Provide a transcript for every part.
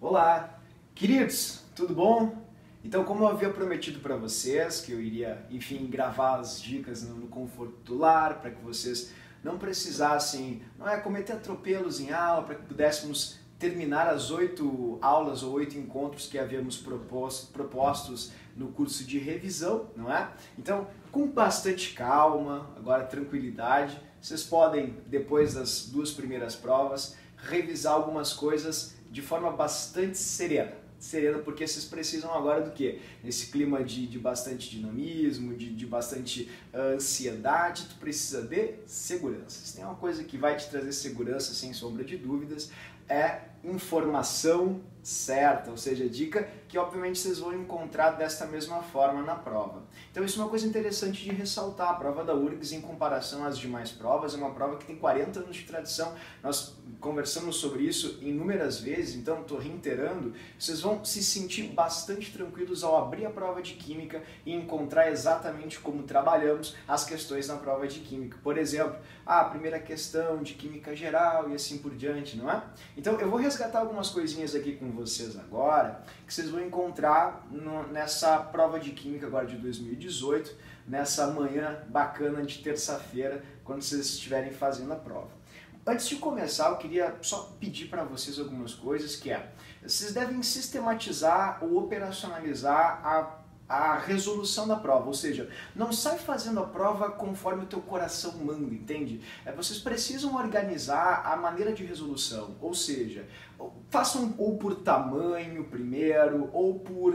Olá, queridos, tudo bom? Então, como eu havia prometido para vocês que eu iria, enfim, gravar as dicas no conforto do lar, para que vocês não precisassem, cometer atropelos em aula, para que pudéssemos terminar as 8 aulas ou 8 encontros que havíamos propostos no curso de revisão, não é? Então, com bastante calma, agora tranquilidade, vocês podem, depois das 2 primeiras provas, revisar algumas coisas de forma bastante serena. Serena porque vocês precisam agora do quê? Nesse clima de bastante dinamismo, de bastante ansiedade, tu precisa de segurança. Se tem uma coisa que vai te trazer segurança, sem sombra de dúvidas, é informação certa, ou seja, dica que obviamente vocês vão encontrar desta mesma forma na prova. Então isso é uma coisa interessante de ressaltar. A prova da URGS, em comparação às demais provas, é uma prova que tem 40 anos de tradição. Nós conversamos sobre isso inúmeras vezes, então estou reiterando. Vocês vão se sentir bastante tranquilos ao abrir a prova de Química e encontrar exatamente como trabalhamos as questões na prova de Química. Por exemplo, a primeira questão de Química Geral e assim por diante, não é? Então eu vou resgatar algumas coisinhas aqui com vocês agora, que vocês vão encontrar nessa prova de Química agora de 2018, nessa manhã bacana de terça-feira, quando vocês estiverem fazendo a prova. Antes de começar, eu queria só pedir para vocês algumas coisas, que é, vocês devem sistematizar ou operacionalizar a resolução da prova, ou seja, não sai fazendo a prova conforme o teu coração manda, entende? Vocês precisam organizar a maneira de resolução, ou seja, façam ou por tamanho primeiro, ou por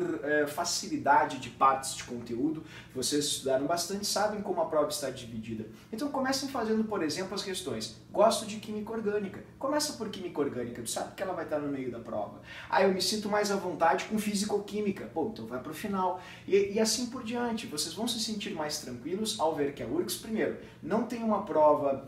facilidade de partes de conteúdo. Vocês estudaram bastante, sabem como a prova está dividida. Então comecem fazendo, por exemplo, as questões. Gosto de Química Orgânica. Começa por Química Orgânica, tu sabe que ela vai estar no meio da prova. Eu me sinto mais à vontade com Físico-Química. Pô, então vai para o final. E assim por diante. Vocês vão se sentir mais tranquilos ao ver que a URGS, primeiro, não tem uma prova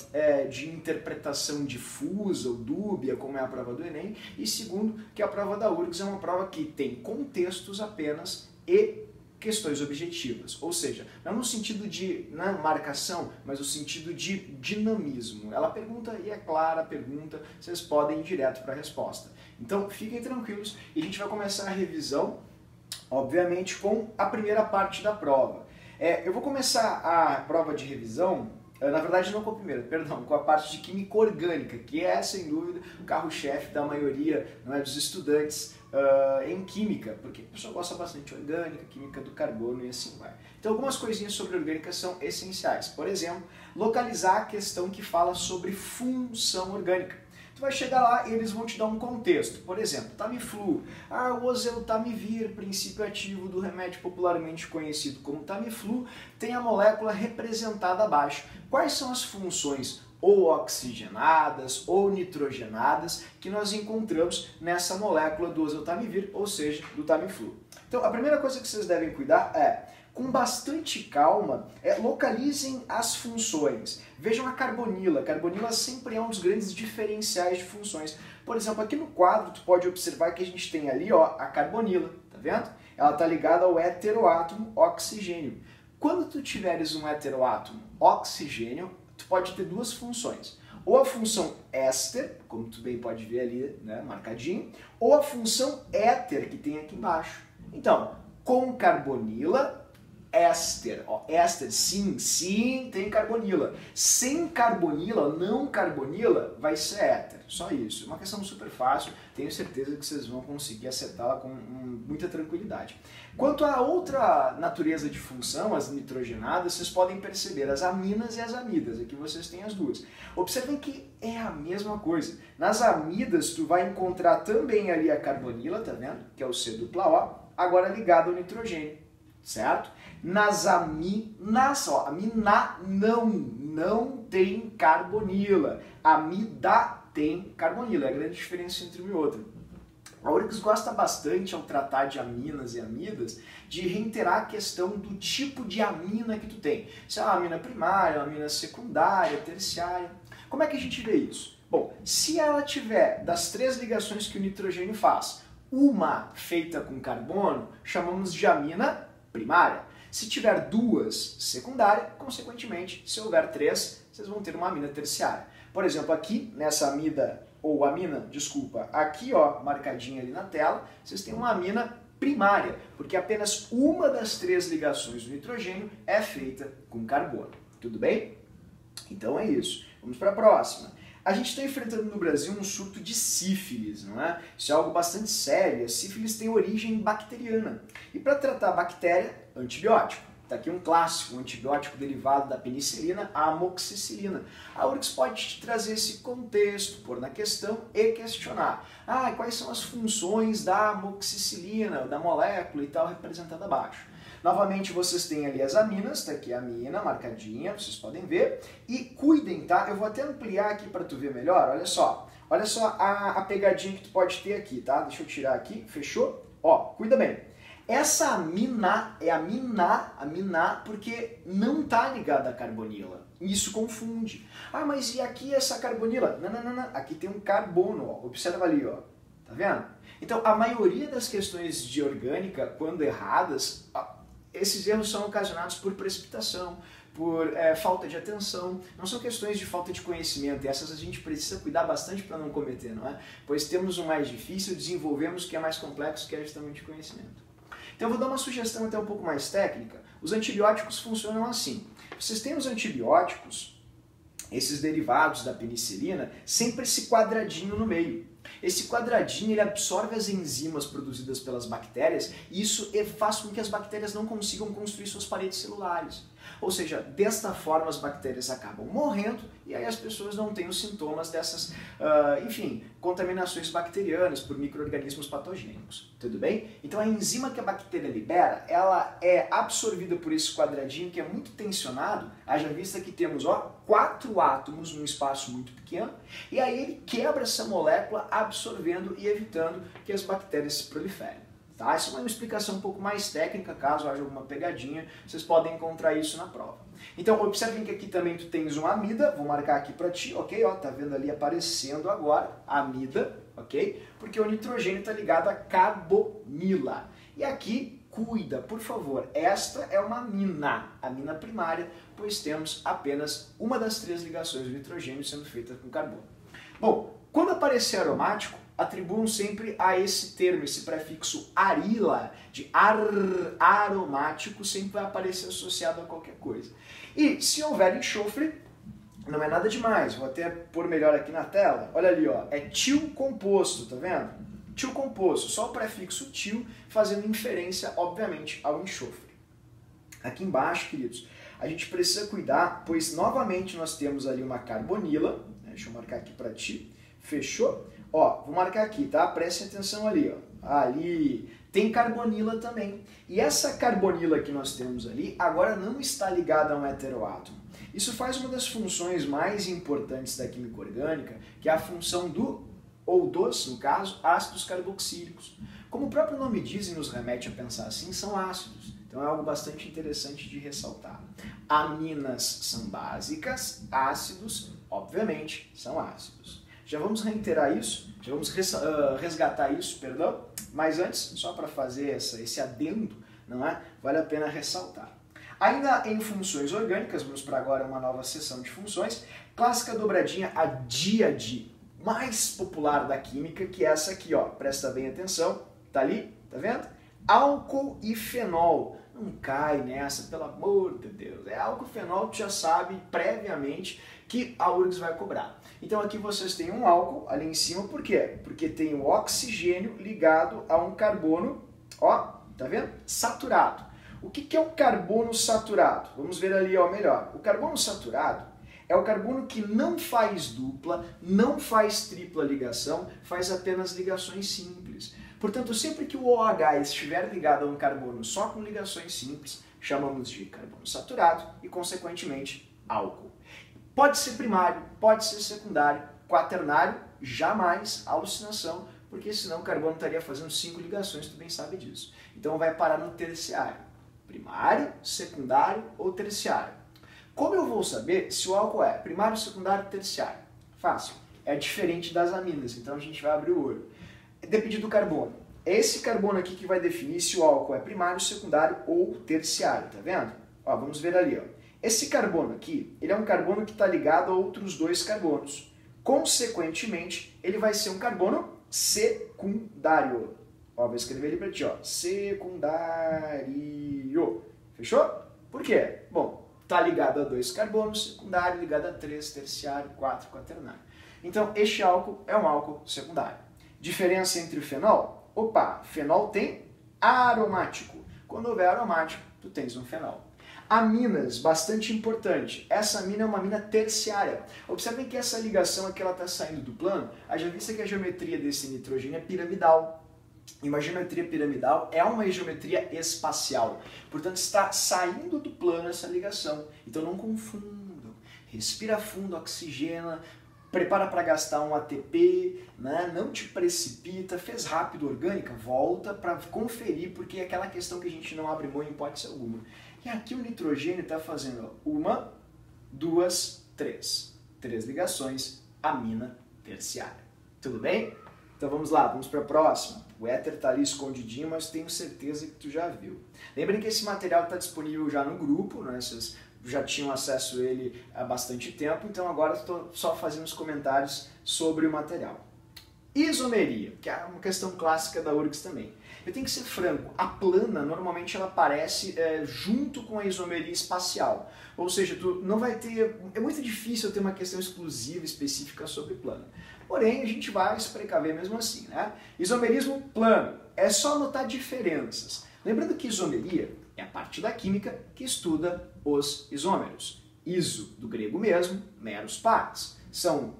de interpretação difusa ou dúbia, como é a prova do Enem, e segundo, que a prova da URGS é uma prova que tem contextos apenas e questões objetivas, ou seja, não no sentido de marcação, mas no sentido de dinamismo. Ela pergunta e é clara a pergunta, vocês podem ir direto para a resposta. Então fiquem tranquilos e a gente vai começar a revisão, obviamente, com a primeira parte da prova. Eu vou começar a prova de revisão, na verdade não com a primeira, perdão, com a parte de Química Orgânica, que é, sem dúvida, o carro-chefe da maioria, dos estudantes em Química, porque a pessoa gosta bastante de orgânica, Química do carbono e assim vai. Então algumas coisinhas sobre orgânica são essenciais. Por exemplo, localizar a questão que fala sobre função orgânica. Tu vai chegar lá e eles vão te dar um contexto. Por exemplo, Tamiflu. O oseltamivir, princípio ativo do remédio popularmente conhecido como Tamiflu, tem a molécula representada abaixo. Quais são as funções ou oxigenadas ou nitrogenadas que nós encontramos nessa molécula do oseltamivir, ou seja, do Tamiflu? Então, a primeira coisa que vocês devem cuidar é, com bastante calma, localizem as funções. Vejam a carbonila. A carbonila sempre é um dos grandes diferenciais de funções. Por exemplo, aqui no quadro, tu pode observar que a gente tem ali a carbonila, tá vendo? Ela está ligada ao heteroátomo oxigênio. Quando tu tiveres um heteroátomo oxigênio, tu pode ter duas funções. Ou a função éster, como tu bem pode ver ali, marcadinho, ou a função éter, que tem aqui embaixo. Então, com carbonila, éster. Éster, sim, tem carbonila. Sem carbonila, não carbonila, vai ser éter. Só isso. É uma questão super fácil. Tenho certeza que vocês vão conseguir acertá-la com muita tranquilidade. Quanto à outra natureza de função, as nitrogenadas, vocês podem perceber as aminas e as amidas. Aqui vocês têm as duas. Observem que é a mesma coisa. Nas amidas, tu vai encontrar também ali a carbonila, tá vendo? Que é o C-O, agora ligado ao nitrogênio. Certo? Nas aminas, amina não tem carbonila. Amida tem carbonila. É a grande diferença entre um e outro. A URGS gosta bastante, ao tratar de aminas e amidas, de reiterar a questão do tipo de amina que tu tem. Se é uma amina primária, uma amina secundária, terciária. Como é que a gente vê isso? Bom, se ela tiver das 3 ligações que o nitrogênio faz, uma feita com carbono, chamamos de amina primária. Se tiver 2 secundária, consequentemente, se houver 3, vocês vão ter uma amina terciária. Por exemplo, aqui nessa amida ou amina, desculpa, aqui ó, marcadinha ali na tela, vocês têm uma amina primária, porque apenas uma das 3 ligações do nitrogênio é feita com carbono. Tudo bem? Então é isso. Vamos para a próxima. A gente está enfrentando no Brasil um surto de sífilis, não é? Isso é algo bastante sério. A sífilis tem origem bacteriana. E para tratar a bactéria, antibiótico. Está aqui um clássico, um antibiótico derivado da penicilina, a amoxicilina. A URGS pode te trazer esse contexto, pôr na questão e questionar. Quais são as funções da amoxicilina, da molécula e tal, representada abaixo. Novamente, vocês têm ali as aminas, está aqui a amina marcadinha, vocês podem ver. E cuidem, tá? Eu vou até ampliar aqui para tu ver melhor, olha só. Olha só a pegadinha que tu pode ter aqui, tá? Deixa eu tirar aqui, fechou? Ó, cuida bem. Essa amina é amina porque não está ligada à carbonila. Isso confunde. Mas e aqui essa carbonila? Não. Aqui tem um carbono, ó. Observa ali, ó. Tá vendo? Então, a maioria das questões de orgânica, quando erradas, esses erros são ocasionados por precipitação, por falta de atenção, não são questões de falta de conhecimento, e essas a gente precisa cuidar bastante para não cometer, não é? Pois temos o mais difícil, desenvolvemos o que é mais complexo, que é justamente o conhecimento. Então eu vou dar uma sugestão até um pouco mais técnica. Os antibióticos funcionam assim. Vocês têm os antibióticos, esses derivados da penicilina, sempre esse quadradinho no meio. Esse quadradinho ele absorve as enzimas produzidas pelas bactérias e isso faz com que as bactérias não consigam construir suas paredes celulares. Ou seja, desta forma as bactérias acabam morrendo e aí as pessoas não têm os sintomas dessas, contaminações bacterianas por micro-organismos patogênicos. Tudo bem? Então a enzima que a bactéria libera, ela é absorvida por esse quadradinho que é muito tensionado, haja vista que temos 4 átomos num espaço muito pequeno, e aí ele quebra essa molécula absorvendo e evitando que as bactérias se proliferem. Tá? Essa é uma explicação um pouco mais técnica, caso haja alguma pegadinha, vocês podem encontrar isso na prova. Então, observem que aqui também tu tens uma amida, vou marcar aqui para ti, ok? Ó, tá vendo ali aparecendo agora, a amida, ok? Porque o nitrogênio está ligado a carbonila. E aqui, cuida, por favor, esta é uma amina primária, pois temos apenas uma das 3 ligações do nitrogênio sendo feita com carbono. Bom, quando aparecer aromático, atribuam sempre a esse termo, esse prefixo arila, de aromático, sempre vai aparecer associado a qualquer coisa. E se houver enxofre, não é nada demais, vou até pôr melhor aqui na tela, olha ali, ó, é til composto, tá vendo? Til composto, só o prefixo til fazendo inferência, obviamente, ao enxofre. Aqui embaixo, queridos, a gente precisa cuidar, pois novamente nós temos ali uma carbonila, né? Deixa eu marcar aqui para ti, fechou? Ó, vou marcar aqui, tá? Prestem atenção ali, ó. Ali tem carbonila também. E essa carbonila que nós temos ali, agora não está ligada a um heteroátomo. Isso faz uma das funções mais importantes da química orgânica, que é a função dos, no caso, ácidos carboxílicos. Como o próprio nome diz e nos remete a pensar assim, são ácidos. Então é algo bastante interessante de ressaltar. Aminas são básicas, ácidos, obviamente, são ácidos. Já vamos reiterar isso, já vamos resgatar isso, perdão, mas antes, só para fazer esse adendo, não é? Vale a pena ressaltar. Ainda em funções orgânicas, vamos para agora uma nova seção de funções, clássica dobradinha, a díade mais popular da química, que é essa aqui, ó, presta bem atenção, tá ali, tá vendo? Álcool e fenol. Não cai nessa, pelo amor de Deus. É álcool e fenol, tu já sabe previamente que a URGS vai cobrar. Então aqui vocês têm um álcool ali em cima, por quê? Porque tem o oxigênio ligado a um carbono, ó, tá vendo? Saturado. O que é o carbono saturado? Vamos ver ali, ó, melhor. O carbono saturado é o carbono que não faz dupla, não faz tripla ligação, faz apenas ligações simples. Portanto, sempre que o OH estiver ligado a um carbono só com ligações simples, chamamos de carbono saturado e, consequentemente, álcool. Pode ser primário, pode ser secundário, quaternário, jamais alucinação, porque senão o carbono estaria fazendo 5 ligações, tu bem sabe disso. Então vai parar no terciário. Primário, secundário ou terciário. Como eu vou saber se o álcool é primário, secundário ou terciário? Fácil. É diferente das aminas, então a gente vai abrir o olho. Depende do carbono. É esse carbono aqui que vai definir se o álcool é primário, secundário ou terciário, tá vendo? Ó, vamos ver ali, ó. Esse carbono aqui, ele é um carbono que está ligado a outros 2 carbonos. Consequentemente, ele vai ser um carbono secundário. Ó, vou escrever ele para ti, ó. Secundário. Fechou? Por quê? Bom, tá ligado a 2 carbonos, secundário, ligado a 3, terciário, 4, quaternário. Então, este álcool é um álcool secundário. Diferença entre o fenol? Opa, fenol tem aromático. Quando houver aromático, tu tens um fenol. Aminas, bastante importante. Essa amina é uma amina terciária. Observem que essa ligação aqui ela está saindo do plano. Já vista que a geometria desse nitrogênio é piramidal. E uma geometria piramidal é uma geometria espacial. Portanto, está saindo do plano essa ligação. Então não confundam. Respira fundo, oxigena, prepara para gastar um ATP, né? Não te precipita, fez rápido orgânica, volta para conferir, porque é aquela questão que a gente não abre mão em hipótese alguma. E aqui o nitrogênio está fazendo 1, 2, 3. 3 ligações, amina terciária. Tudo bem? Então vamos lá, vamos para a próxima. O éter está ali escondidinho, mas tenho certeza que tu já viu. Lembrem que esse material está disponível já no grupo, né? Vocês já tinham acesso a ele há bastante tempo, então agora estou só fazendo os comentários sobre o material. Isomeria, que é uma questão clássica da URGS também. Eu tenho que ser franco, a plana normalmente ela aparece junto com a isomeria espacial. Ou seja, tu não vai ter, é muito difícil ter uma questão exclusiva, específica sobre plana. Porém, a gente vai se precaver mesmo assim, né? Isomerismo plano, é só notar diferenças. Lembrando que isomeria é a parte da química que estuda os isômeros. Iso, do grego mesmo, meros pares. São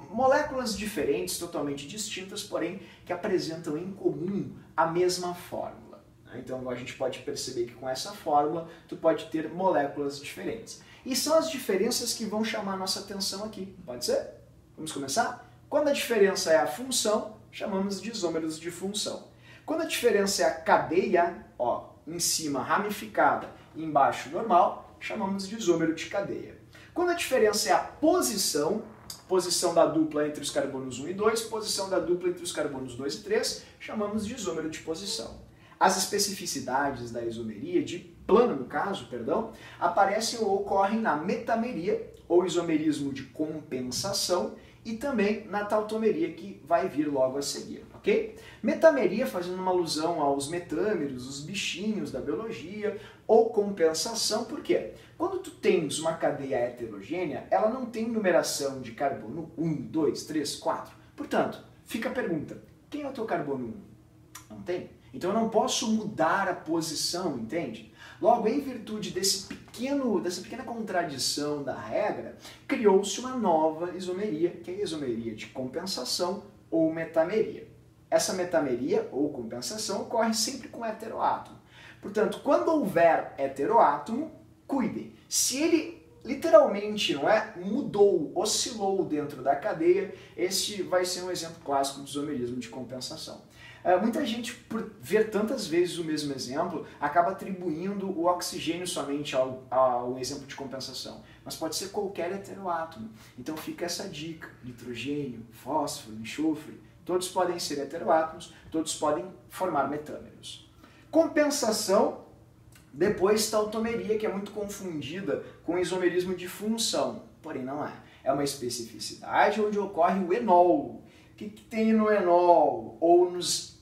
moléculas diferentes, totalmente distintas, porém que apresentam em comum a mesma fórmula. Então a gente pode perceber que com essa fórmula tu pode ter moléculas diferentes. E são as diferenças que vão chamar a nossa atenção aqui. Pode ser? Vamos começar? Quando a diferença é a função, chamamos de isômeros de função. Quando a diferença é a cadeia, ó, em cima ramificada e embaixo normal, chamamos de isômero de cadeia. Quando a diferença é a posição da dupla entre os carbonos 1 e 2, posição da dupla entre os carbonos 2 e 3, chamamos de isômero de posição. As especificidades da isomeria, de plano no caso, perdão, aparecem ou ocorrem na metameria, ou isomerismo de compensação, e também na tautomeria, que vai vir logo a seguir, ok? Metameria, fazendo uma alusão aos metâmeros, os bichinhos da biologia, ou compensação, por quê? Quando tu tens uma cadeia heterogênea, ela não tem numeração de carbono 1, 2, 3, 4. Portanto, fica a pergunta, quem é o teu carbono 1? Não tem? Então eu não posso mudar a posição, entende? Logo, em virtude dessa pequena contradição da regra, criou-se uma nova isomeria, que é a isomeria de compensação ou metameria. Essa metameria ou compensação ocorre sempre com heteroátomo. Portanto, quando houver heteroátomo, cuidem. Se ele literalmente mudou, oscilou dentro da cadeia, este vai ser um exemplo clássico de isomerismo de compensação. Muita gente, por ver tantas vezes o mesmo exemplo, acaba atribuindo o oxigênio somente ao exemplo de compensação. Mas pode ser qualquer heteroátomo. Então fica essa dica: nitrogênio, fósforo, enxofre, todos podem ser heteroátomos, todos podem formar metâmeros. Compensação, depois tautomeria, que é muito confundida com isomerismo de função. Porém não é. É uma especificidade onde ocorre o enol. O que tem no enol? Ou nos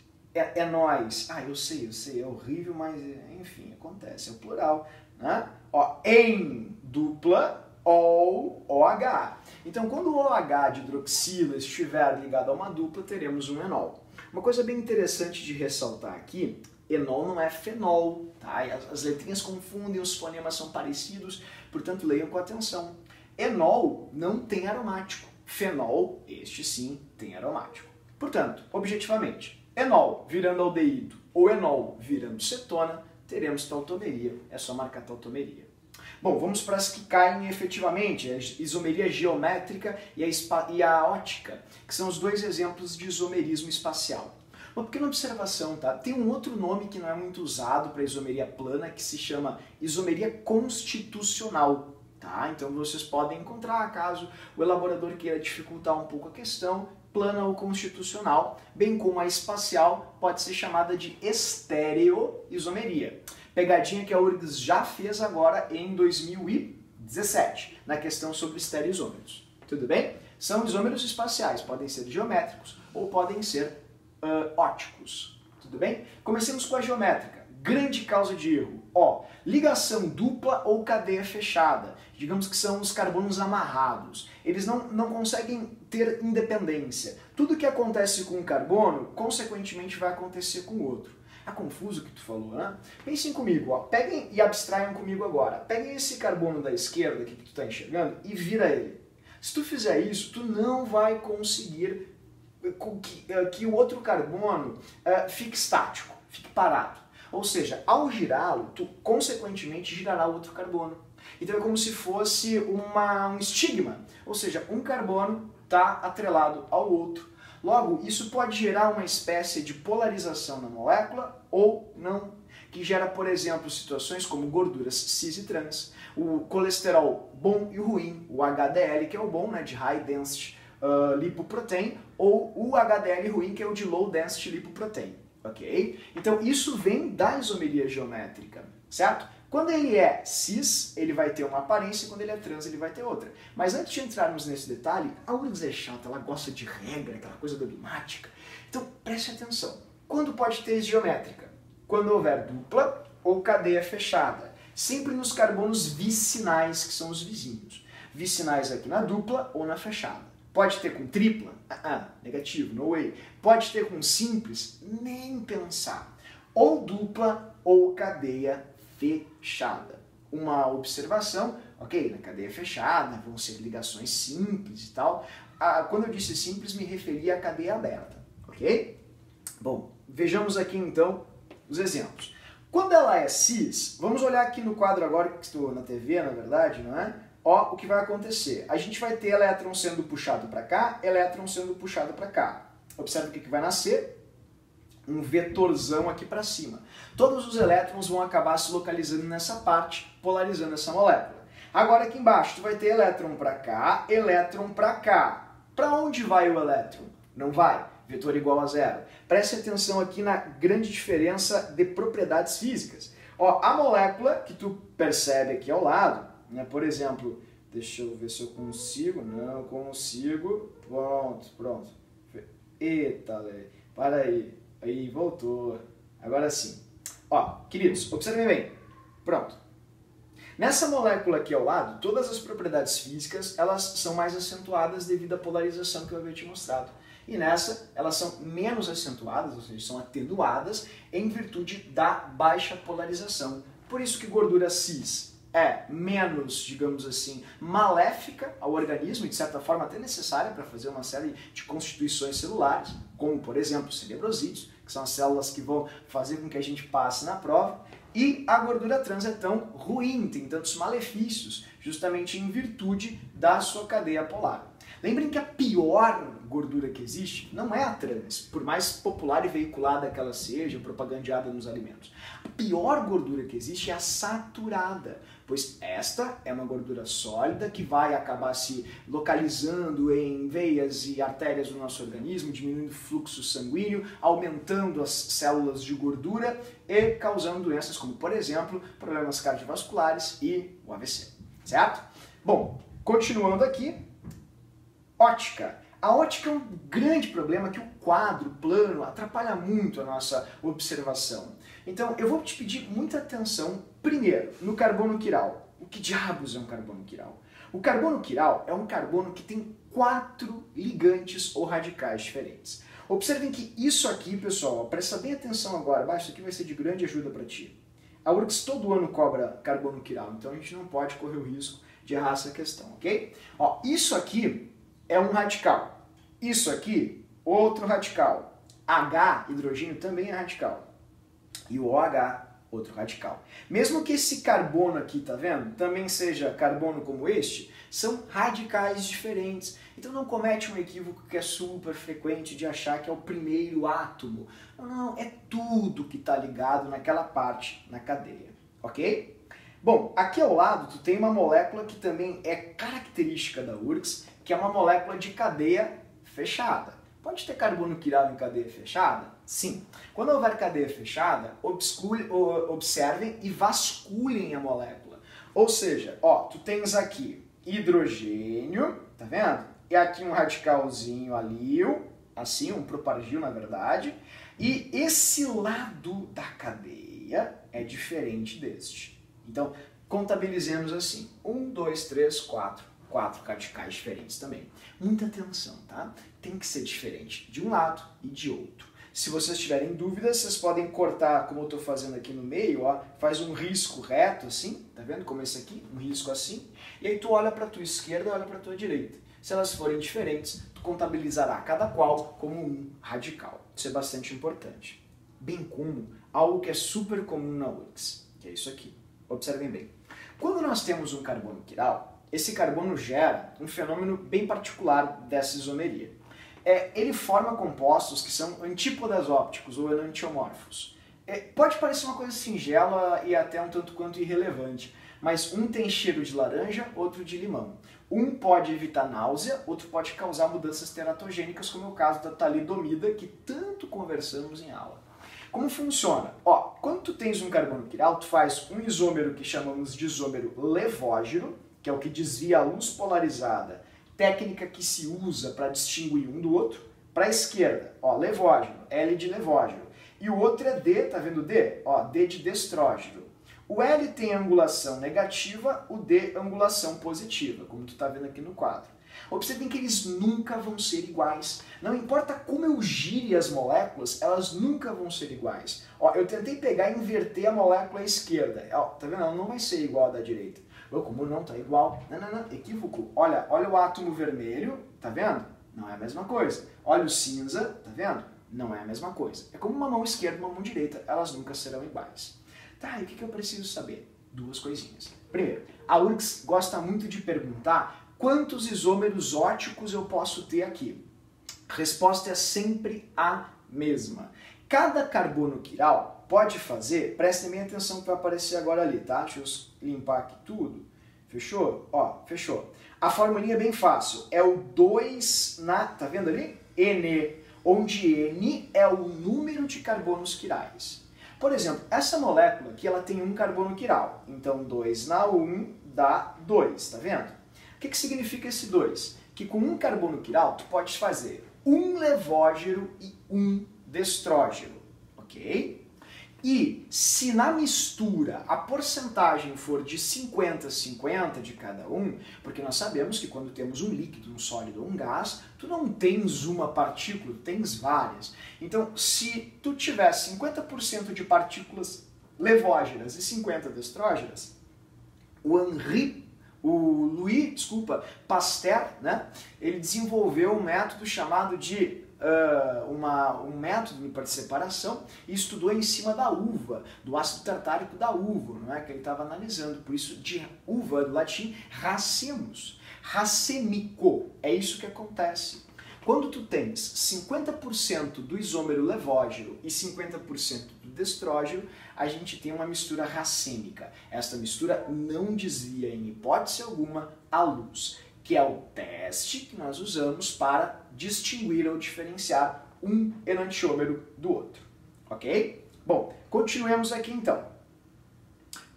enóis? Eu sei, é horrível, mas enfim, acontece, é o plural, né? Ó, em dupla ou OH. Então, quando o OH de hidroxila estiver ligado a uma dupla, teremos um enol. Uma coisa bem interessante de ressaltar aqui, enol não é fenol, tá? As letrinhas confundem, os fonemas são parecidos, portanto leiam com atenção. Enol não tem aromático. Fenol, este sim, tem aromático. Portanto, objetivamente, enol virando aldeído ou enol virando cetona, teremos tautomeria. É só marcar tautomeria. Bom, vamos para as que caem efetivamente, a isomeria geométrica e a ótica, que são os dois exemplos de isomerismo espacial. Uma pequena observação, tá? Tem um outro nome que não é muito usado para isomeria plana, que se chama isomeria constitucional. Tá? Então vocês podem encontrar, caso o elaborador queira dificultar um pouco a questão, plana ou constitucional, bem como a espacial pode ser chamada de estereoisomeria. Pegadinha que a URGS já fez agora em 2017, na questão sobre estereoisômeros. Tudo bem? São isômeros espaciais, podem ser geométricos ou podem ser óticos. Tudo bem? Comecemos com a geométrica. Grande causa de erro. Ó, ligação dupla ou cadeia fechada. Digamos que são os carbonos amarrados. Eles não conseguem ter independência. Tudo que acontece com um carbono, consequentemente, vai acontecer com o outro. É confuso o que tu falou, né? Pensem comigo, ó. Peguem e abstraiam comigo agora. Peguem esse carbono da esquerda aqui que tu está enxergando e vira ele. Se tu fizer isso, tu não vai conseguir que o outro carbono fique estático, fique parado. Ou seja, ao girá-lo, tu consequentemente girará o outro carbono. Então é como se fosse um estigma, ou seja, um carbono está atrelado ao outro. Logo, isso pode gerar uma espécie de polarização na molécula ou não, que gera, por exemplo, situações como gorduras cis e trans, o colesterol bom e o ruim, o HDL, que é o bom, né, de High Density Lipoprotein, ou o HDL ruim, que é o de Low Density Lipoprotein. Ok? Então isso vem da isomeria geométrica, certo? Quando ele é cis, ele vai ter uma aparência, e quando ele é trans, ele vai ter outra. Mas antes de entrarmos nesse detalhe, a URGS é chata, ela gosta de regra, aquela coisa dogmática. Então preste atenção. Quando pode ter geométrica? Quando houver dupla ou cadeia fechada. Sempre nos carbonos vicinais, que são os vizinhos. Vicinais aqui na dupla ou na fechada. Pode ter com tripla? Negativo, no way. Pode ter com simples? Nem pensar. Ou dupla ou cadeia fechada. Uma observação, ok, na cadeia fechada vão ser ligações simples e tal. Quando eu disse simples, me referia à cadeia aberta, ok? Bom, vejamos aqui então os exemplos. Quando ela é cis, vamos olhar aqui no quadro agora, que estou na TV, na verdade, não é? Ó, o que vai acontecer? A gente vai ter elétron sendo puxado para cá, elétron sendo puxado para cá. Observe o que vai nascer? Um vetorzão aqui para cima. Todos os elétrons vão acabar se localizando nessa parte, polarizando essa molécula. Agora aqui embaixo, tu vai ter elétron para cá, elétron para cá. Para onde vai o elétron? Não vai. Vetor igual a zero. Preste atenção aqui na grande diferença de propriedades físicas. Ó, a molécula que tu percebe aqui ao lado, né, por exemplo, deixa eu ver se eu consigo, não consigo, pronto. Eita, para aí, voltou, agora sim. Ó, queridos, observem bem, pronto. Nessa molécula aqui ao lado, todas as propriedades físicas, elas são mais acentuadas devido à polarização que eu havia te mostrado. E nessa, elas são menos acentuadas, ou seja, são atenuadas em virtude da baixa polarização. Por isso que gordura cis é menos, digamos assim, maléfica ao organismo, e de certa forma até necessária para fazer uma série de constituições celulares, como, por exemplo, cerebrosídeos, que são as células que vão fazer com que a gente passe na prova, e a gordura trans é tão ruim, tem tantos malefícios, justamente em virtude da sua cadeia polar. Lembrem que a pior gordura que existe não é a trans, por mais popular e veiculada que ela seja, propagandeada nos alimentos. A pior gordura que existe é a saturada, pois esta é uma gordura sólida que vai acabar se localizando em veias e artérias do nosso organismo, diminuindo o fluxo sanguíneo, aumentando as células de gordura e causando doenças como, por exemplo, problemas cardiovasculares e o AVC, certo? Bom, continuando aqui, ótica. A ótica é um grande problema que o quadro plano atrapalha muito a nossa observação. Então eu vou te pedir muita atenção, primeiro, no carbono quiral. O que diabos é um carbono quiral? O carbono quiral é um carbono que tem 4 ligantes ou radicais diferentes. Observem que isso aqui, pessoal, presta bem atenção agora, isso aqui vai ser de grande ajuda para ti. A URGS todo ano cobra carbono quiral, então a gente não pode correr o risco de errar essa questão, ok? Ó, isso aqui é um radical. Isso aqui, outro radical. H, hidrogênio, também é radical. E o OH, outro radical. Mesmo que esse carbono aqui, tá vendo? Também seja carbono como este, são radicais diferentes. Então não comete um equívoco que é super frequente de achar que é o primeiro átomo. Não, é tudo que está ligado naquela parte, na cadeia. Ok? Bom, aqui ao lado tu tem uma molécula que também é característica da URGS, que é uma molécula de cadeia fechada. Pode ter carbono quiral em cadeia fechada? Sim. Quando houver cadeia fechada, observem e vasculhem a molécula. Ou seja, ó, tu tens aqui hidrogênio, tá vendo? e aqui um radicalzinho alíl, assim, um propargil na verdade, e esse lado da cadeia é diferente deste. Então, contabilizemos assim, 1, 2, 3, 4 radicais diferentes também. Muita atenção, tá? Tem que ser diferente de um lado e de outro. Se vocês tiverem dúvidas, vocês podem cortar, como eu estou fazendo aqui no meio, ó, faz um risco reto assim, tá vendo como esse aqui? Um risco assim, e aí tu olha para a tua esquerda e olha para a tua direita. Se elas forem diferentes, tu contabilizará cada qual como um radical. Isso é bastante importante. Bem como algo que é super comum na URGS, que é isso aqui. Observem bem. Quando nós temos um carbono quiral, esse carbono gera um fenômeno bem particular dessa isomeria. Ele forma compostos que são antípodas ópticos ou enantiomorfos. Pode parecer uma coisa singela e até um tanto quanto irrelevante, mas um tem cheiro de laranja, outro de limão. Um pode evitar náusea, outro pode causar mudanças teratogênicas, como é o caso da talidomida, que tanto conversamos em aula. Como funciona? Quando tu tens um carbono quiral, tu faz um isômero que chamamos de isômero levógeno, que é o que desvia a luz polarizada, técnica que se usa para distinguir um do outro. Para a esquerda, levógeno, L de levógeno. E o outro é D, tá vendo D? D de destrógeno. O L tem angulação negativa, o D angulação positiva, como tu tá vendo aqui no quadro. Observem que eles nunca vão ser iguais. Não importa como eu gire as moléculas, elas nunca vão ser iguais. Eu tentei pegar e inverter a molécula à esquerda. Tá vendo? Ela não vai ser igual à da direita. Como não tá igual? Não, equívoco. Olha o átomo vermelho, tá vendo? Não é a mesma coisa. Olha o cinza, tá vendo? Não é a mesma coisa. É como uma mão esquerda e uma mão direita, elas nunca serão iguais. Tá, e o que eu preciso saber? Duas coisinhas. Primeiro, a URGS gosta muito de perguntar quantos isômeros óticos eu posso ter aqui. A resposta é sempre a mesma. Cada carbono quiral pode fazer, prestem bem atenção que vai aparecer agora ali, tá? Deixa eu limpar aqui tudo. Fechou? Fechou. A formulinha é bem fácil. É o 2 tá vendo ali? N, onde N é o número de carbonos quirais. Por exemplo, essa molécula aqui, ela tem um carbono quiral. Então, 2 na 1 dá 2, tá vendo? O que significa esse 2? Que com um carbono quiral, tu pode fazer um levógeno e um destrógeno, ok? E se na mistura a porcentagem for de 50-50 de cada um, porque nós sabemos que quando temos um líquido, um sólido ou um gás, tu não tens uma partícula, tu tens várias. Então, se tu tiver 50% de partículas levógenas e 50 destrógenas, o Louis Pasteur, né, ele desenvolveu um método chamado de um método de separação e estudou em cima da uva, do ácido tartárico da uva, não é? Que ele estava analisando, por isso de uva, do latim, racemos, racêmico, é isso que acontece. Quando tu tens 50% do isômero levógeno e 50% do destrógeno, a gente tem uma mistura racêmica. Esta mistura não desvia em hipótese alguma a luz, que é o teste que nós usamos para distinguir ou diferenciar um enantiômero do outro, ok? Bom, continuemos aqui então.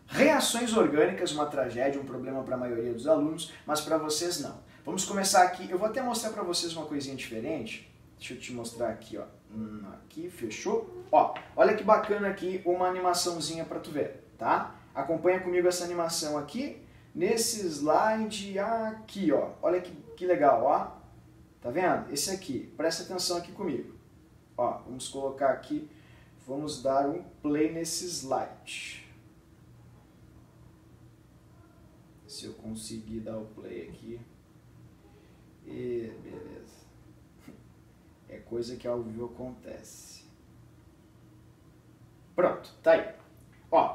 Reações orgânicas, uma tragédia, um problema para a maioria dos alunos, mas para vocês não. Vamos começar aqui, eu vou até mostrar para vocês uma coisinha diferente. Deixa eu te mostrar aqui, aqui, fechou? Olha que bacana aqui uma animaçãozinha para tu ver, tá? Acompanha comigo essa animação aqui. Nesse slide aqui, olha que legal, tá vendo? Esse aqui, presta atenção aqui comigo. Vamos colocar aqui, vamos dar um play nesse slide. Se eu conseguir dar o play aqui. E beleza. É coisa que ao vivo acontece. Pronto, tá aí.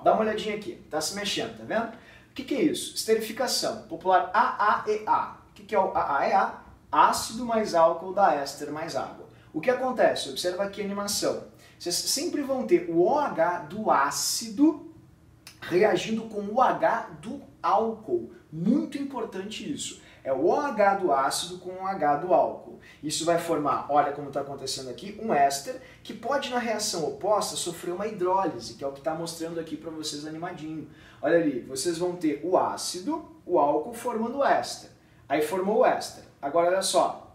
Dá uma olhadinha aqui, tá se mexendo, tá vendo? O que é isso? Esterificação, popular AAEA. O que é o AAEA? Ácido mais álcool dá éster mais água. O que acontece? Observa aqui a animação. Vocês sempre vão ter o OH do ácido reagindo com o OH do álcool. Muito importante isso. É o OH do ácido com o OH do álcool. Isso vai formar, olha como está acontecendo aqui, um éster que pode na reação oposta sofrer uma hidrólise, que é o que está mostrando aqui para vocês animadinho. Olha ali, vocês vão ter o ácido, o álcool formando o éster. Aí formou o éster. Agora olha só.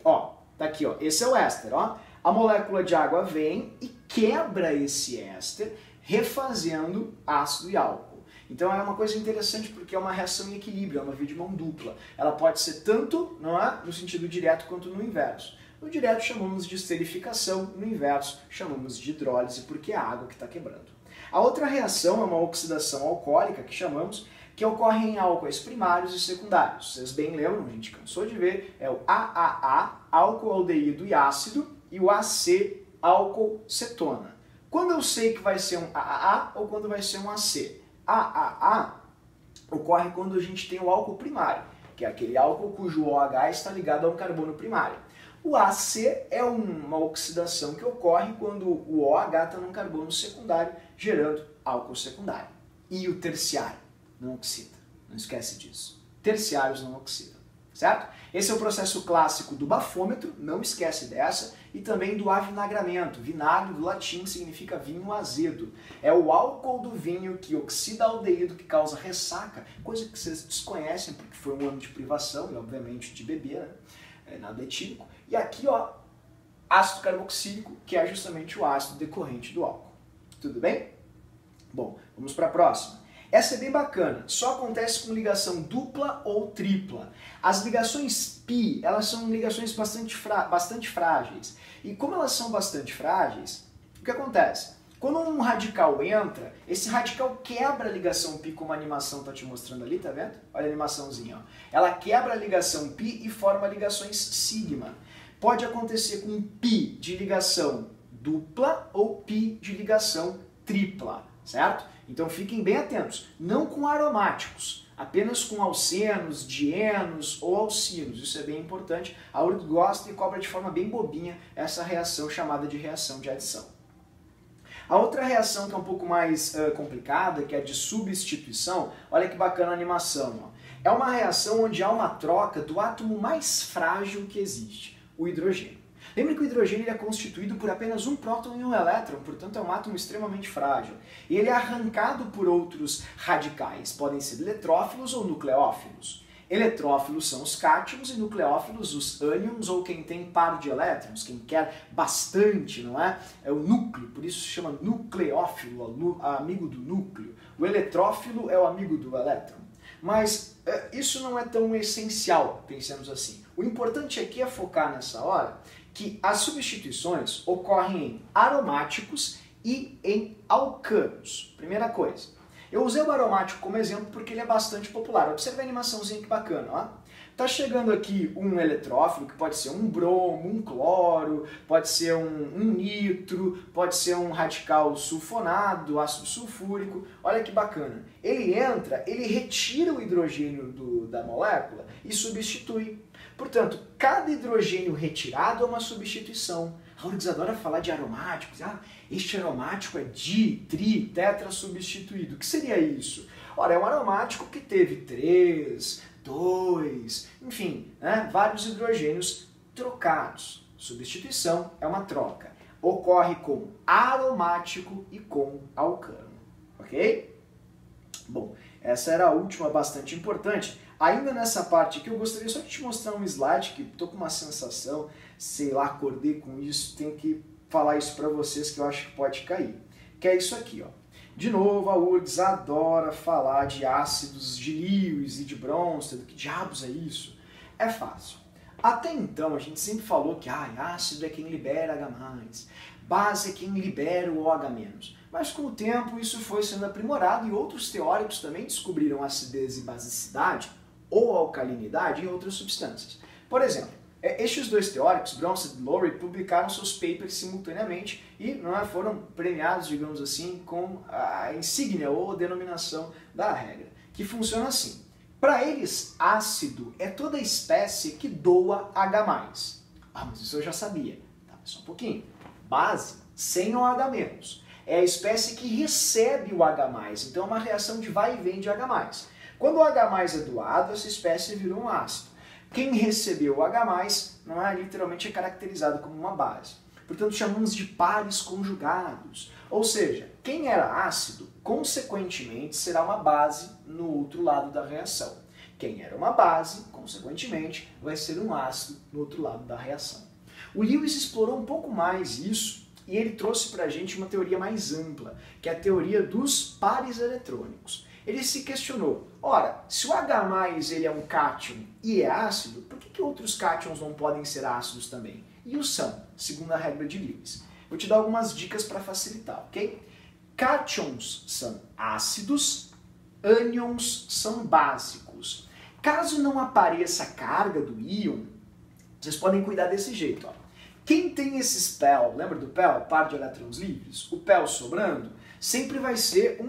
Ó, tá aqui, ó. Esse é o éster, ó. A molécula de água vem e quebra esse éster, refazendo ácido e álcool. Então é uma coisa interessante porque é uma reação em equilíbrio, é uma via de mão dupla. Ela pode ser tanto, não é, no sentido direto quanto no inverso. No direto chamamos de esterificação, no inverso chamamos de hidrólise, porque é a água que está quebrando. A outra reação é uma oxidação alcoólica, que chamamos, que ocorre em álcoois primários e secundários. Vocês bem lembram, a gente cansou de ver, é o AAA, álcool aldeído e ácido, e o AC, álcool cetona. Quando eu sei que vai ser um AAA ou quando vai ser um AC? AAA ocorre quando a gente tem o álcool primário, que é aquele álcool cujo OH está ligado a um carbono primário. O AC é uma oxidação que ocorre quando o OH está num carbono secundário, gerando álcool secundário. E o terciário não oxida, não esquece disso. Terciários não oxidam, certo? Esse é o processo clássico do bafômetro, não esquece dessa, e também do avinagramento. Vinagre, do latim, significa vinho azedo. É o álcool do vinho que oxida aldeído, que causa ressaca, coisa que vocês desconhecem, porque foi um ano de privação, e obviamente de beber, né? É nada etílico. E aqui, ó, ácido carboxílico, que é justamente o ácido decorrente do álcool. Tudo bem? Bom, vamos para a próxima. Essa é bem bacana, só acontece com ligação dupla ou tripla. As ligações pi, elas são ligações bastante frágeis. E como elas são bastante frágeis, o que acontece? Quando um radical entra, esse radical quebra a ligação pi, como a animação está te mostrando ali, tá vendo? Olha a animaçãozinha, ó. Ela quebra a ligação pi e forma ligações sigma. Pode acontecer com pi de ligação dupla ou pi de ligação tripla, certo? Então fiquem bem atentos, não com aromáticos, apenas com alcenos, dienos ou alcinos, isso é bem importante. A URGS gosta e cobra de forma bem bobinha essa reação chamada de reação de adição. A outra reação que é um pouco mais complicada, que é a de substituição, olha que bacana a animação, ó. É uma reação onde há uma troca do átomo mais frágil que existe, o hidrogênio. Lembre que o hidrogênio ele é constituído por apenas um próton e um elétron, portanto é um átomo extremamente frágil. E ele é arrancado por outros radicais, podem ser eletrófilos ou nucleófilos. Eletrófilos são os cátions e nucleófilos os ânions, ou quem tem par de elétrons, quem quer bastante, não é? É o núcleo, por isso se chama nucleófilo, amigo do núcleo. O eletrófilo é o amigo do elétron. Mas isso não é tão essencial, pensemos assim. O importante aqui é focar nessa hora que as substituições ocorrem em aromáticos e em alcanos. Primeira coisa, eu usei o aromático como exemplo porque ele é bastante popular. Observe a animaçãozinha que bacana, ó. Tá chegando aqui um eletrófilo, que pode ser um bromo, um cloro, pode ser um nitro, pode ser um radical sulfonado, ácido sulfúrico. Olha que bacana. Ele entra, ele retira o hidrogênio da molécula e substitui. Portanto, cada hidrogênio retirado é uma substituição. A URGS adora falar de aromáticos. Ah, este aromático é di, tri, tetra substituído. O que seria isso? Ora, é um aromático que teve 3, 2, enfim, né, vários hidrogênios trocados. Substituição é uma troca. Ocorre com aromático e com alcano. Ok? Bom, essa era a última bastante importante. Ainda nessa parte aqui, eu gostaria só de te mostrar um slide que estou com uma sensação, sei lá, acordei com isso, tenho que falar isso para vocês que eu acho que pode cair. Que é isso aqui, ó. De novo, a URGS adora falar de ácidos de Lewis e de Bronsted. Que diabos é isso? É fácil. Até então, a gente sempre falou que ácido é quem libera H+, base é quem libera o OH-. Mas com o tempo isso foi sendo aprimorado e outros teóricos também descobriram acidez e basicidade ou alcalinidade em outras substâncias. Por exemplo, estes dois teóricos, Bronsted e Lowry, publicaram seus papers simultaneamente e foram premiados, digamos assim, com a insígnia ou a denominação da regra, que funciona assim. Para eles, ácido é toda espécie que doa H+. Mas isso eu já sabia. Tá, só um pouquinho. Base, sem OH-. É a espécie que recebe o H+, então é uma reação de vai e vem de H+. Quando o H+ é doado, essa espécie virou um ácido. Quem recebeu o H+, literalmente é caracterizado como uma base. Portanto, chamamos de pares conjugados. Ou seja, quem era ácido, consequentemente, será uma base no outro lado da reação. Quem era uma base, consequentemente, vai ser um ácido no outro lado da reação. O Lewis explorou um pouco mais isso e ele trouxe para a gente uma teoria mais ampla, que é a teoria dos pares eletrônicos. Ele se questionou, ora, se o H+, ele é um cátion e é ácido, por que outros cátions não podem ser ácidos também? E o são, segundo a regra de Lewis. Vou te dar algumas dicas para facilitar, ok? Cátions são ácidos, ânions são básicos. Caso não apareça a carga do íon, vocês podem cuidar desse jeito. Ó. Quem tem esses PEL, lembra do PEL, par de elétrons livres? O PEL sobrando sempre vai ser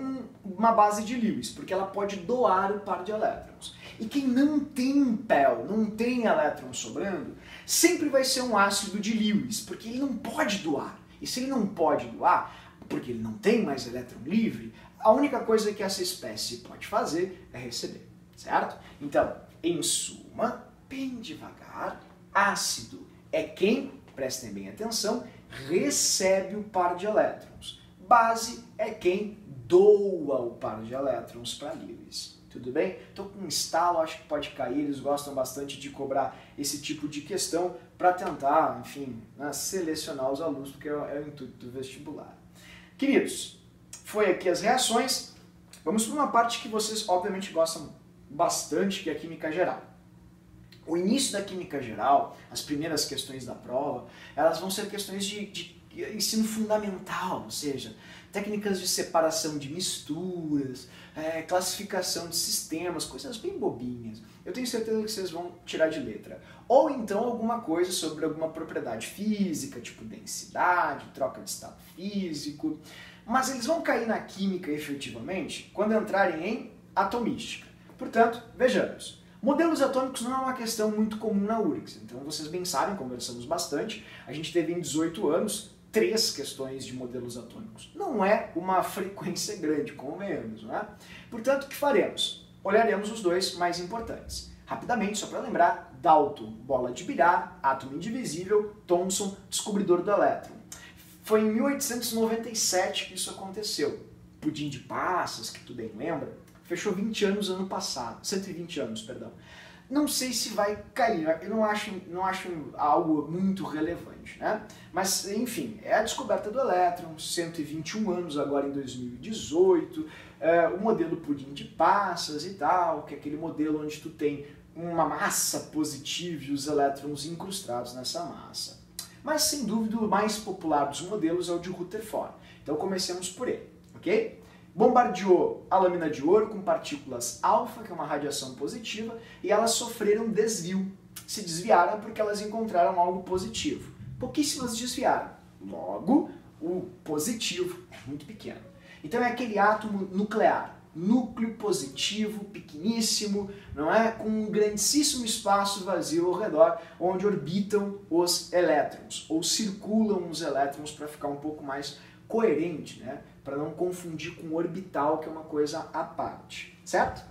uma base de Lewis, porque ela pode doar o par de elétrons. E quem não tem PEL, não tem elétrons sobrando, sempre vai ser um ácido de Lewis, porque ele não pode doar. E se ele não pode doar, porque ele não tem mais elétron livre, a única coisa que essa espécie pode fazer é receber, certo? Então, em suma, bem devagar, ácido é quem, prestem bem atenção, recebe o par de elétrons. Base é quem doa o par de elétrons para Lewis. Tudo bem? Estou com um estalo, acho que pode cair, eles gostam bastante de cobrar esse tipo de questão para tentar, enfim, né, selecionar os alunos, porque é o intuito do vestibular. Queridos, foi aqui as reações. Vamos para uma parte que vocês obviamente gostam bastante, que é a química geral. O início da química geral, as primeiras questões da prova, elas vão ser questões de ensino fundamental, ou seja, técnicas de separação de misturas, classificação de sistemas, coisas bem bobinhas. Eu tenho certeza que vocês vão tirar de letra. Ou então alguma coisa sobre alguma propriedade física, tipo densidade, troca de estado físico. Mas eles vão cair na química efetivamente quando entrarem em atomística. Portanto, vejamos. Modelos atômicos não é uma questão muito comum na URGS, então vocês bem sabem, conversamos bastante, a gente teve em 18 anos 3 questões de modelos atômicos. Não é uma frequência grande, convenhamos, não é? Portanto, o que faremos? Olharemos os dois mais importantes. Rapidamente, só para lembrar, Dalton, bola de bilhar, átomo indivisível, Thomson, descobridor do elétron. Foi em 1897 que isso aconteceu. Pudim de Passas, que tu bem lembra, fechou 20 anos ano passado, 120 anos, perdão. Não sei se vai cair, eu não acho algo muito relevante, né? Mas, enfim, é a descoberta do elétron, 121 anos agora em 2018, o modelo Pudim de Passas e tal, que é aquele modelo onde tu tem uma massa positiva e os elétrons incrustados nessa massa. Mas, sem dúvida, o mais popular dos modelos é o de Rutherford. Então, comecemos por ele, ok? Bombardeou a lâmina de ouro com partículas alfa, que é uma radiação positiva, e elas sofreram desvio. Se desviaram porque elas encontraram algo positivo. Pouquíssimas desviaram. Logo, o positivo é muito pequeno. Então é aquele átomo nuclear. Núcleo positivo, pequeníssimo, não é? Com um grandíssimo espaço vazio ao redor, onde orbitam os elétrons, ou circulam os elétrons para ficar um pouco mais coerente, né? Para não confundir com orbital, que é uma coisa à parte, certo?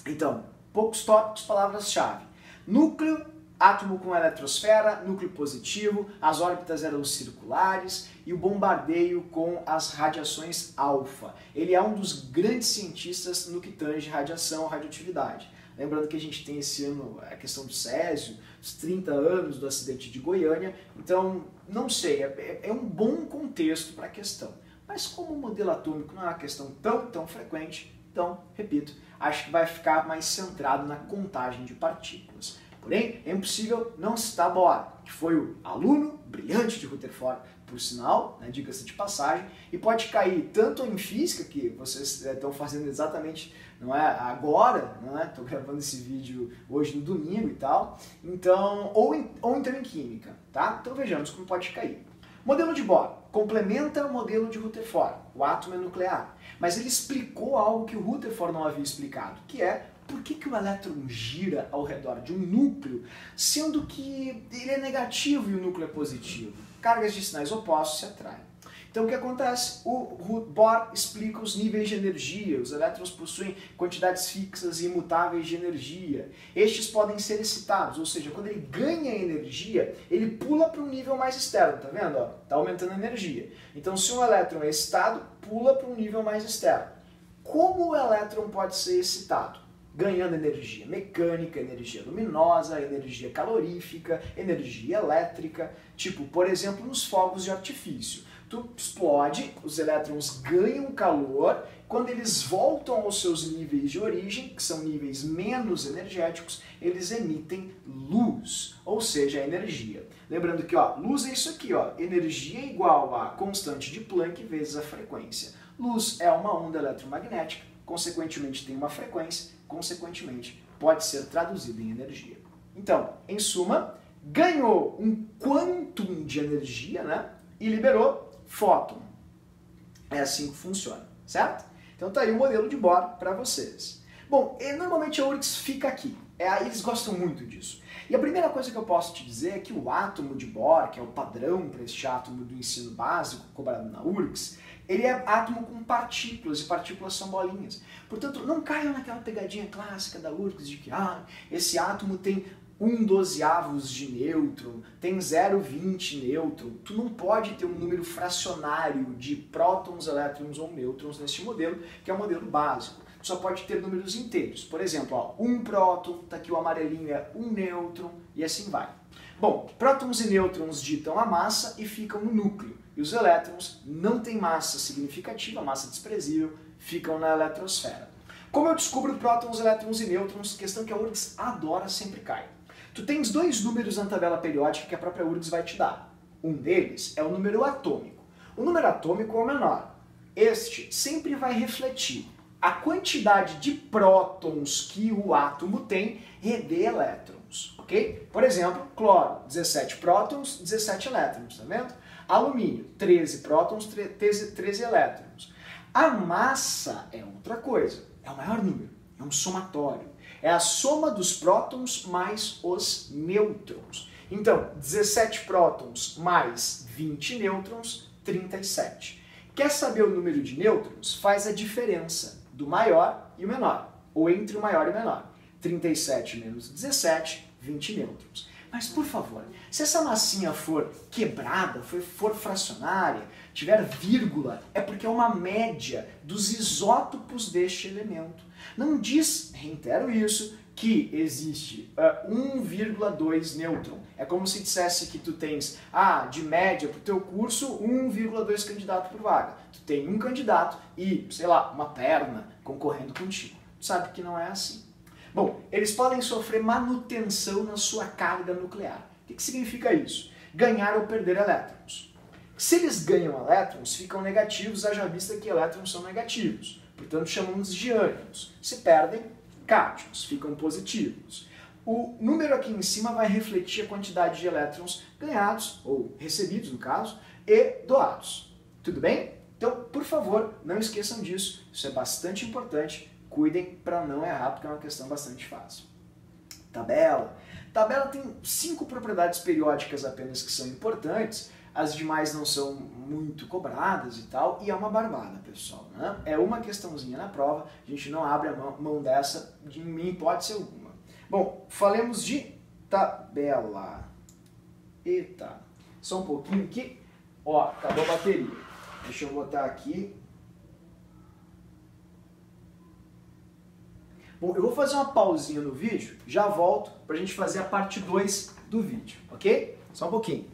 Então, poucos tópicos, palavras-chave. Núcleo, átomo com eletrosfera, núcleo positivo, as órbitas eram circulares e o bombardeio com as radiações alfa. Ele é um dos grandes cientistas no que tange radiação, radioatividade. Lembrando que a gente tem esse ano a questão do Césio, os 30 anos do acidente de Goiânia, então, não sei, é um bom contexto para a questão. Mas como o modelo atômico não é uma questão tão frequente, então, repito, acho que vai ficar mais centrado na contagem de partículas. Porém, é impossível não citar Bohr, que foi o aluno brilhante de Rutherford, por sinal, né, diga-se de passagem, e pode cair tanto em física, que vocês estão fazendo exatamente, não é, agora, não é? Estou gravando esse vídeo hoje no domingo e tal, então, ou então em química, tá? Então vejamos como pode cair. Modelo de Bohr complementa o modelo de Rutherford, o átomo é nuclear, mas ele explicou algo que o Rutherford não havia explicado, que é por que o elétron gira ao redor de um núcleo, sendo que ele é negativo e o núcleo é positivo. Cargas de sinais opostos se atraem. Então o que acontece? O Bohr explica os níveis de energia. Os elétrons possuem quantidades fixas e imutáveis de energia. Estes podem ser excitados, ou seja, quando ele ganha energia, ele pula para um nível mais externo, tá vendo? Está aumentando a energia. Então se um elétron é excitado, pula para um nível mais externo. Como o elétron pode ser excitado? Ganhando energia mecânica, energia luminosa, energia calorífica, energia elétrica, tipo, por exemplo, nos fogos de artifício. Tu explode, os elétrons ganham calor, quando eles voltam aos seus níveis de origem, que são níveis menos energéticos, eles emitem luz, ou seja, energia. Lembrando que luz é isso aqui, energia é igual a constante de Planck vezes a frequência. Luz é uma onda eletromagnética, consequentemente tem uma frequência, consequentemente pode ser traduzida em energia. Então, em suma, ganhou um quantum de energia, né, e liberou fóton. É assim que funciona, certo? Então tá aí o modelo de Bohr para vocês. Bom, normalmente a URGS fica aqui. Eles gostam muito disso. E a primeira coisa que eu posso te dizer é que o átomo de Bohr, que é o padrão para este átomo do ensino básico cobrado na URGS, ele é átomo com partículas, e partículas são bolinhas. Portanto, não caiam naquela pegadinha clássica da URGS de que esse átomo tem 1/12 de nêutron, tem 0,20 nêutron. Tu não pode ter um número fracionário de prótons, elétrons ou nêutrons neste modelo, que é o modelo básico. Tu só pode ter números inteiros. Por exemplo, 1 próton, tá aqui o amarelinho é 1 nêutron, e assim vai. Bom, prótons e nêutrons ditam a massa e ficam no núcleo. E os elétrons não têm massa significativa, massa desprezível, ficam na eletrosfera. Como eu descubro prótons, elétrons e nêutrons? Questão que a URGS adora, sempre cai. Tu tens dois números na tabela periódica que a própria URGS vai te dar. Um deles é o número atômico. O número atômico é o menor. Este sempre vai refletir a quantidade de prótons que o átomo tem e de elétrons, ok? Por exemplo, cloro, 17 prótons, 17 elétrons, tá vendo? Alumínio, 13 prótons, 13 elétrons. A massa é outra coisa, é o maior número, é um somatório. É a soma dos prótons mais os nêutrons. Então, 17 prótons mais 20 nêutrons, 37. Quer saber o número de nêutrons? Faz a diferença do maior e o menor, ou entre o maior e o menor. 37 menos 17, 20 nêutrons. Mas, por favor, se essa massinha for quebrada, for fracionária, tiver vírgula, é porque é uma média dos isótopos deste elemento. Não diz, reitero isso, que existe 1,2 nêutron. É como se dissesse que tu tens, de média para o teu curso, 1,2 candidato por vaga. Tu tem um candidato e, sei lá, uma perna concorrendo contigo. Tu sabe que não é assim. Bom, eles podem sofrer manutenção na sua carga nuclear. O que significa isso? Ganhar ou perder elétrons. Se eles ganham elétrons, ficam negativos, haja vista que elétrons são negativos. Portanto, chamamos de ânions. Se perdem, cátions, ficam positivos. O número aqui em cima vai refletir a quantidade de elétrons ganhados, ou recebidos no caso, e doados. Tudo bem? Então, por favor, não esqueçam disso. Isso é bastante importante. Cuidem para não errar, porque é uma questão bastante fácil. Tabela. Tabela tem 5 propriedades periódicas apenas que são importantes. As demais não são muito cobradas e tal, e é uma barbada, pessoal, né? É uma questãozinha na prova, a gente não abre a mão dessa em hipótese alguma. Bom, falemos de tabela. Eita, só um pouquinho aqui. Acabou a bateria. Deixa eu botar aqui. Bom, eu vou fazer uma pausinha no vídeo, já volto pra gente fazer a parte 2 do vídeo, ok? Só um pouquinho.